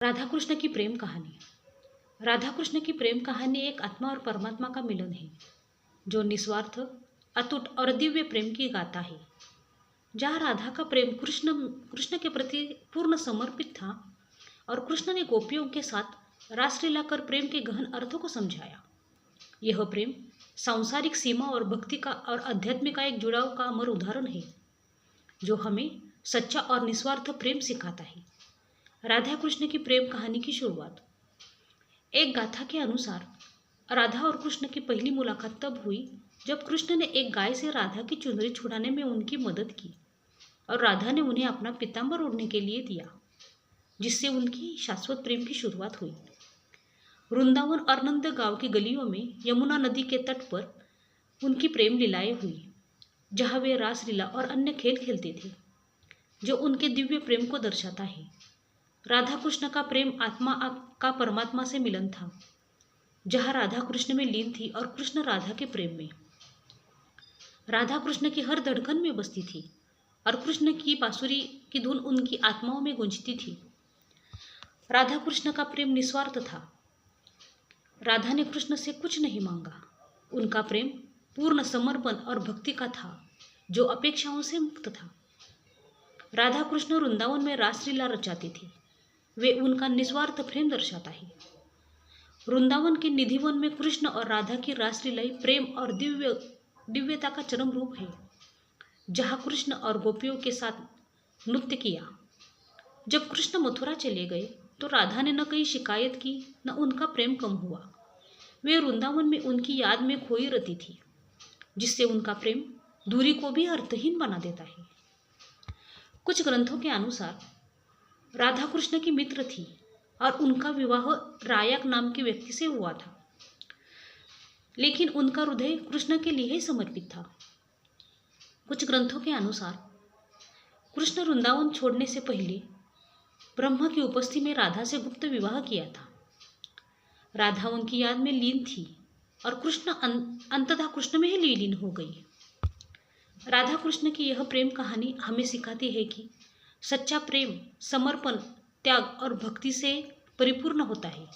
राधा कृष्ण की प्रेम कहानी। राधा कृष्ण की प्रेम कहानी एक आत्मा और परमात्मा का मिलन है जो निस्वार्थ, अटूट और दिव्य प्रेम की गाथा है। जहाँ राधा का प्रेम कृष्ण कृष्ण के प्रति पूर्ण समर्पित था और कृष्ण ने गोपियों के साथ रासलीला कर प्रेम के गहन अर्थों को समझाया। यह प्रेम सांसारिक सीमा और भक्ति का और अध्यात्म का एक जुड़ाव का अमर उदाहरण है जो हमें सच्चा और निस्वार्थ प्रेम सिखाता है। राधा कृष्ण की प्रेम कहानी की शुरुआत। एक गाथा के अनुसार राधा और कृष्ण की पहली मुलाकात तब हुई जब कृष्ण ने एक गाय से राधा की चुनरी छुड़ाने में उनकी मदद की और राधा ने उन्हें अपना पीतांबर ओढ़ने के लिए दिया, जिससे उनकी शाश्वत प्रेम की शुरुआत हुई। वृंदावन और नंद गांव की गलियों में यमुना नदी के तट पर उनकी प्रेम लीलाएं हुई, जहाँ वे रासलीला और अन्य खेल खेलते थे जो उनके दिव्य प्रेम को दर्शाता है। राधा कृष्ण का प्रेम आत्मा का परमात्मा से मिलन था, जहाँ राधा कृष्ण में लीन थी और कृष्ण राधा के प्रेम में। राधा कृष्ण की हर धड़कन में बसती थी और कृष्ण की बांसुरी की धुन उनकी आत्माओं में गूंजती थी। राधा कृष्ण का प्रेम निस्वार्थ था। राधा ने कृष्ण से कुछ नहीं मांगा। उनका प्रेम पूर्ण समर्पण और भक्ति का था जो अपेक्षाओं से मुक्त था। राधा कृष्ण वृंदावन में रासलीला रचाती थी। वे उनका निस्वार्थ प्रेम दर्शाता है। वृंदावन के निधिवन में कृष्ण और राधा की रासलीला प्रेम और दिव्यता का चरम रूप है, जहाँ कृष्ण और गोपियों के साथ नृत्य किया। जब कृष्ण मथुरा चले गए तो राधा ने न कहीं शिकायत की, न उनका प्रेम कम हुआ। वे वृंदावन में उनकी याद में खोई रहती थी, जिससे उनका प्रेम दूरी को भी अर्थहीन बना देता है। कुछ ग्रंथों के अनुसार राधा कृष्ण की मित्र थी और उनका विवाह रायक नाम के व्यक्ति से हुआ था, लेकिन उनका हृदय कृष्ण के लिए ही समर्पित था। कुछ ग्रंथों के अनुसार कृष्ण वृंदावन छोड़ने से पहले ब्रह्मा की उपस्थिति में राधा से गुप्त विवाह किया था। राधा उनकी याद में लीन थी और कृष्ण अंततः कृष्ण में ही लीन हो गई। राधा कृष्ण की यह प्रेम कहानी हमें सिखाती है कि सच्चा प्रेम समर्पण, त्याग और भक्ति से परिपूर्ण होता है।